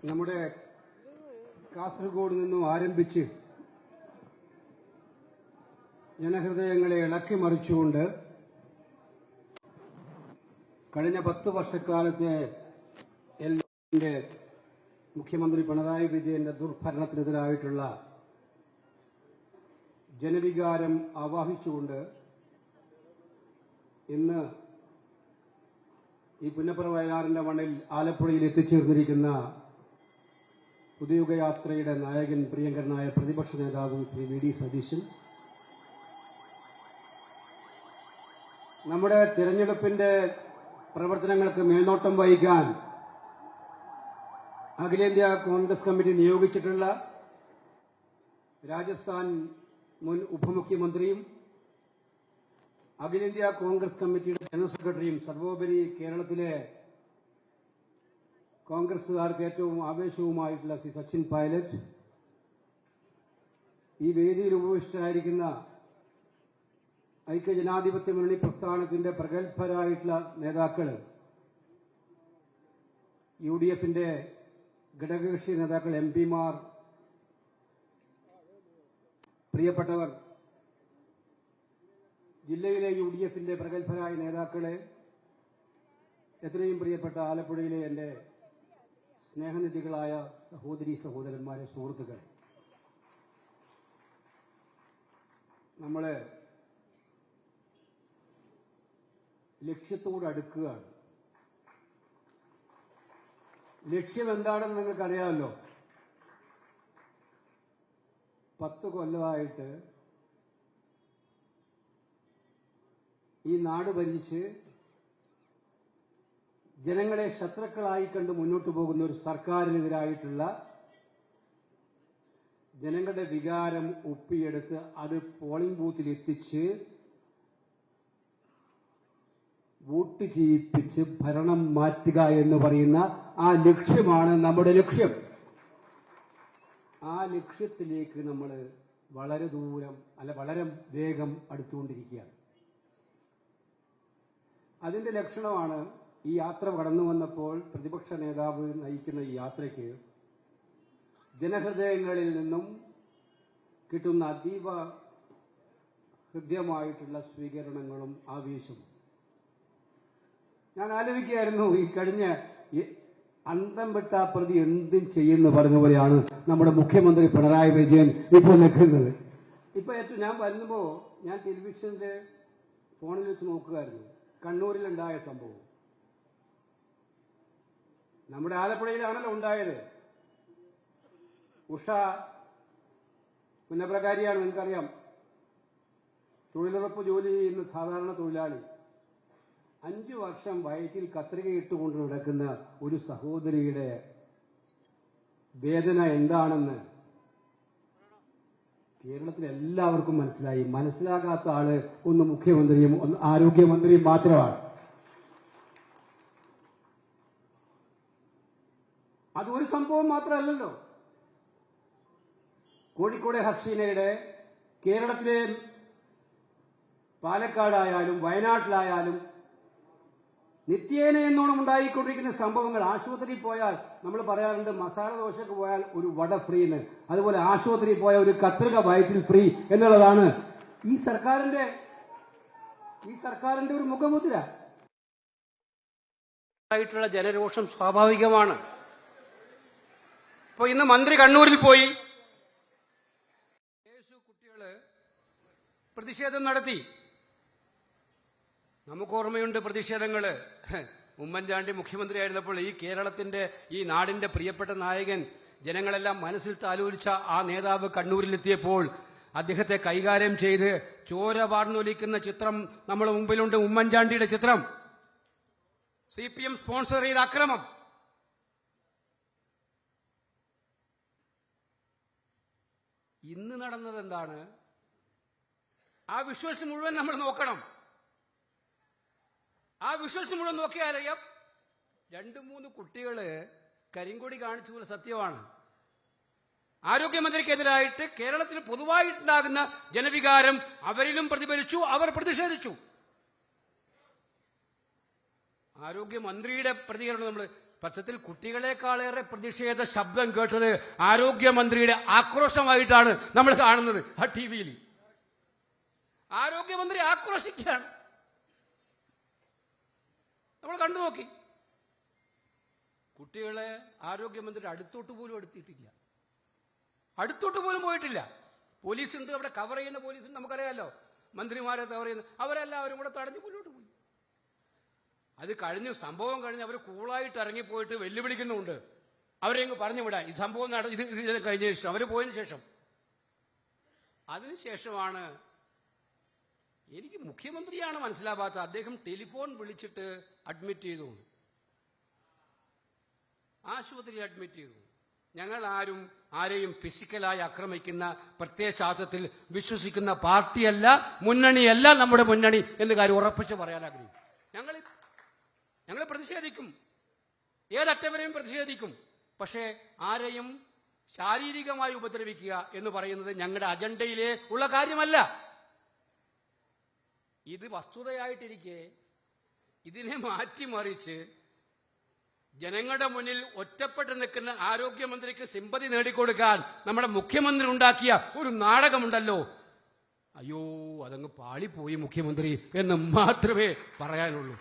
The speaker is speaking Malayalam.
നമ്മുടെ കാസർഗോഡ് നിന്നും ആരംഭിച്ച് ജനഹൃദയങ്ങളെ ഇളക്കി മറിച്ചുകൊണ്ട് കഴിഞ്ഞ 10 വർഷക്കാലത്തെ എൽഡിഎഫിന്റെ മുഖ്യമന്ത്രി പിണറായി വിജയന്റെ ദുർഭരണത്തിനെതിരായിട്ടുള്ള ജനവികാരം ആവാഹിച്ചുകൊണ്ട് ഇന്ന് ഈ പുന്നപ്പുറ വയലാറിന്റെ മണ്ണിൽ ആലപ്പുഴയിൽ എത്തിച്ചേർന്നിരിക്കുന്ന പുതുയുഗയാത്രയുടെ നായകൻ പ്രിയങ്കരനായ പ്രതിപക്ഷ നേതാവ് ശ്രീ വി ഡി സതീശൻ, നമ്മുടെ തിരഞ്ഞെടുപ്പിന്റെ പ്രവർത്തനങ്ങൾക്ക് മേൽനോട്ടം വഹിക്കാൻ അഖിലേന്ത്യാ കോൺഗ്രസ് കമ്മിറ്റി നിയോഗിച്ചിട്ടുള്ള രാജസ്ഥാൻ മുൻ ഉപമുഖ്യമന്ത്രിയും അഖിലേന്ത്യാ കോൺഗ്രസ് കമ്മിറ്റിയുടെ ജനറൽ സെക്രട്ടറിയും സർവോപരി കേരളത്തിലെ കോൺഗ്രസുകാർക്ക് ഏറ്റവും ആവേശവുമായിട്ടുള്ള ശ്രീ സച്ചിൻ പൈലറ്റ്, ഈ വേദിയിൽ ഉപവിഷ്ടരായിരിക്കുന്ന ഐക്യജനാധിപത്യ മുന്നണി പ്രസ്ഥാനത്തിന്റെ പ്രഗത്ഭരായിട്ടുള്ള നേതാക്കൾ, യുഡിഎഫിന്റെ ഘടകകക്ഷി നേതാക്കൾ, എംപിമാർ, പ്രിയപ്പെട്ടവർ, ജില്ലയിലെ യുഡിഎഫിന്റെ പ്രഗത്ഭരായ നേതാക്കളെ, എത്രയും പ്രിയപ്പെട്ട ആലപ്പുഴയിലെ എന്റെ സ്നേഹനിധികളായ സഹോദരീ സഹോദരന്മാരെ, സുഹൃത്തുക്കൾ, നമ്മള് ലക്ഷ്യത്തോട് അടുക്കുകയാണ്. ലക്ഷ്യം എന്താണെന്ന് നിങ്ങൾക്കറിയാമല്ലോ. 10 കൊല്ലമായിട്ട് ഈ നാട് ഭരിച്ച് ജനങ്ങളെ ശത്രുക്കളായി കണ്ട് മുന്നോട്ടു പോകുന്ന ഒരു സർക്കാരിനെതിരായിട്ടുള്ള ജനങ്ങളുടെ വികാരം ഒപ്പിയെടുത്ത് അത് പോളിംഗ് ബൂത്തിൽ എത്തിച്ച് വോട്ട് ചെയ്യിപ്പിച്ച് ഭരണം മാറ്റുക എന്ന് പറയുന്ന ആ ലക്ഷ്യമാണ് നമ്മുടെ ലക്ഷ്യം. ആ ലക്ഷ്യത്തിലേക്ക് നമ്മൾ വളരെ ദൂരം വളരെ വേഗം അടുത്തുകൊണ്ടിരിക്കുകയാണ്. അതിന്റെ ലക്ഷണമാണ് ഈ യാത്ര കടന്നു വന്നപ്പോൾ പ്രതിപക്ഷ നേതാവ് നയിക്കുന്ന ഈ യാത്രയ്ക്ക് ജനഹൃദയങ്ങളിൽ നിന്നും കിട്ടുന്ന അതീവ ഹൃദ്യമായിട്ടുള്ള സ്വീകരണങ്ങളും ആവേശവും. ഞാൻ ആലോചിക്കുകയായിരുന്നു, ഈ കഴിഞ്ഞ അന്തം വിട്ട പ്രതി എന്തും ചെയ്യുന്നു പറഞ്ഞ പോലെയാണ് നമ്മുടെ മുഖ്യമന്ത്രി പിണറായി വിജയൻ ഇപ്പോൾ നിൽക്കുന്നത്. ഇപ്പൊ ഞാൻ വരുമ്പോ ഞാൻ ടെലിവിഷന്റെ ഫോണിൽ വെച്ച് നോക്കുകയായിരുന്നു, കണ്ണൂരിലുണ്ടായ സംഭവം. നമ്മുടെ ആലപ്പുഴയിലാണല്ലോ ഉണ്ടായത്. ഉഷ പുന്നപ്രകാരിയാണ്, നിങ്ങൾക്കറിയാം. തൊഴിലുറപ്പ് ജോലി ചെയ്യുന്ന സാധാരണ തൊഴിലാളി, 5 വർഷം വയറ്റിൽ കത്രികയിട്ടുകൊണ്ട് നടക്കുന്ന ഒരു സഹോദരിയുടെ വേദന എന്താണെന്ന് കേരളത്തിൽ എല്ലാവർക്കും മനസ്സിലായി. മനസ്സിലാകാത്ത ആള് ഒന്ന് മുഖ്യമന്ത്രിയും ഒന്ന് ആരോഗ്യമന്ത്രിയും മാത്രമാണ്. അതൊരു സംഭവം മാത്രമല്ലല്ലോ. കോഴിക്കോട് ഹസീനയുടെ, കേരളത്തിലെ പാലക്കാടായാലും വയനാട്ടിലായാലും നിത്യേന എന്നോണം ഉണ്ടായിക്കൊണ്ടിരിക്കുന്ന സംഭവങ്ങൾ. ആശുപത്രിയിൽ പോയാൽ നമ്മൾ പറയാറുണ്ട്, മസാല ദോശക്ക് പോയാൽ ഒരു വട ഫ്രീ എന്ന്. അതുപോലെ ആശുപത്രിയിൽ പോയാൽ ഒരു കത്രിക വയറ്റിൽ ഫ്രീ എന്നുള്ളതാണ് ഈ സർക്കാരിന്റെ ഒരു മുഖമുദ്ര. ആയിട്ടുള്ള ജനരോഷം സ്വാഭാവികമാണ്. ഇപ്പൊ ഇന്ന് മന്ത്രി കണ്ണൂരിൽ പോയി കുട്ടികള് പ്രതിഷേധം നടത്തി. നമുക്ക് ഓർമ്മയുണ്ട് പ്രതിഷേധങ്ങള്. ഉമ്മൻചാണ്ടി മുഖ്യമന്ത്രിയായിരുന്നപ്പോൾ ഈ കേരളത്തിന്റെ, ഈ നാടിന്റെ പ്രിയപ്പെട്ട നായകൻ, ജനങ്ങളെല്ലാം മനസ്സിൽ താലോലിച്ച ആ നേതാവ് കണ്ണൂരിലെത്തിയപ്പോൾ അദ്ദേഹത്തെ കൈകാര്യം ചെയ്ത് ചോര വാർന്നൊലിക്കുന്ന ചിത്രം നമ്മുടെ മുമ്പിലുണ്ട്. ഉമ്മൻചാണ്ടിയുടെ ചിത്രം. CPM സ്പോൺസർ ചെയ്ത അക്രമം. ഇന്ന് നടന്നത് എന്താണ്? ആ വിഷ്വൽസ് മുഴുവൻ നമ്മൾ നോക്കണം. ആ വിഷ്വൽസ് മുഴുവൻ നോക്കിയാലറിയാം, 2-3 കുട്ടികള് കരിങ്കൊടി കാണിച്ചു പോലെ സത്യമാണ്. ആരോഗ്യമന്ത്രിക്കെതിരായിട്ട് കേരളത്തിൽ പൊതുവായിട്ടുണ്ടാകുന്ന ജനവികാരം അവരിലും പ്രതിഫലിച്ചു. അവർ പ്രതിഷേധിച്ചു. ആരോഗ്യമന്ത്രിയുടെ പ്രതികരണം നമ്മൾ പത്രത്തിൽ കുട്ടികളെക്കാളേറെ പ്രതിഷേധ ശബ്ദം കേട്ടത് ആരോഗ്യമന്ത്രിയുടെ ആക്രോശമായിട്ടാണ് നമ്മൾ കാണുന്നത്. ആ ടിവിയിൽ ആരോഗ്യമന്ത്രി ആക്രോശിക്കുകയാണ്. നമ്മൾ കണ്ടു നോക്കി. കുട്ടികളെ ആരോഗ്യമന്ത്രി അടുത്തോട്ട് പോലും എടുത്തിട്ടില്ല, അടുത്തോട്ട് പോലും പോയിട്ടില്ല. പോലീസുണ്ട്, അവിടെ കവർ ചെയ്യുന്ന പോലീസുണ്ട്, നമുക്കറിയാമല്ലോ, മന്ത്രിമാരെ കവർ ചെയ്യുന്ന അവരെല്ലാവരും കൂടെ തടഞ്ഞു മുന്നോട്ട് പോയി. അത് കഴിഞ്ഞു, സംഭവം കഴിഞ്ഞ് അവർ കൂളായിട്ട് ഇറങ്ങിപ്പോയിട്ട് വെല്ലുവിളിക്കുന്നുണ്ട്. അവരെങ്ങ് പറഞ്ഞു വിടാൻ. ഈ സംഭവം ഇത് കഴിഞ്ഞ ശേഷം, അവർ പോയതിനു ശേഷം, അതിനുശേഷമാണ് എനിക്ക് മുഖ്യമന്ത്രിയാണ് മനസ്സിലാവാത്ത. അദ്ദേഹം ടെലിഫോൺ വിളിച്ചിട്ട് അഡ്മിറ്റ് ചെയ്തു, ആശുപത്രിയിൽ അഡ്മിറ്റ് ചെയ്തു. ഞങ്ങൾ ആരെയും ഫിസിക്കലായി ആക്രമിക്കുന്ന പ്രത്യയശാസ്ത്രത്തിൽ വിശ്വസിക്കുന്ന പാർട്ടിയല്ല, മുന്നണിയല്ല നമ്മുടെ മുന്നണി എന്ന് കാര്യം ഉറപ്പിച്ച് പറയാൻ ആഗ്രഹിക്കും. ഞങ്ങൾ പ്രതിഷേധിക്കും, ഏതറ്റം വരെയും പ്രതിഷേധിക്കും. പക്ഷേ ആരെയും ശാരീരികമായി ഉപദ്രവിക്കുക എന്ന് പറയുന്നത് ഞങ്ങളുടെ അജണ്ടയിലേ ഉള്ള കാര്യമല്ല. ഇത് വസ്തുതയായിട്ടിരിക്കെ ഇതിനെ മാറ്റിമറിച്ച് ജനങ്ങളുടെ മുന്നിൽ ഒറ്റപ്പെട്ട് നിൽക്കുന്ന ആരോഗ്യമന്ത്രിക്ക് സിമ്പതി നേടിക്കൊടുക്കാൻ നമ്മുടെ മുഖ്യമന്ത്രി ഉണ്ടാക്കിയ ഒരു നാടകമുണ്ടല്ലോ, അയ്യോ അതങ്ങ് പാളിപ്പോയി മുഖ്യമന്ത്രി എന്ന് മാത്രമേ പറയാനുള്ളൂ.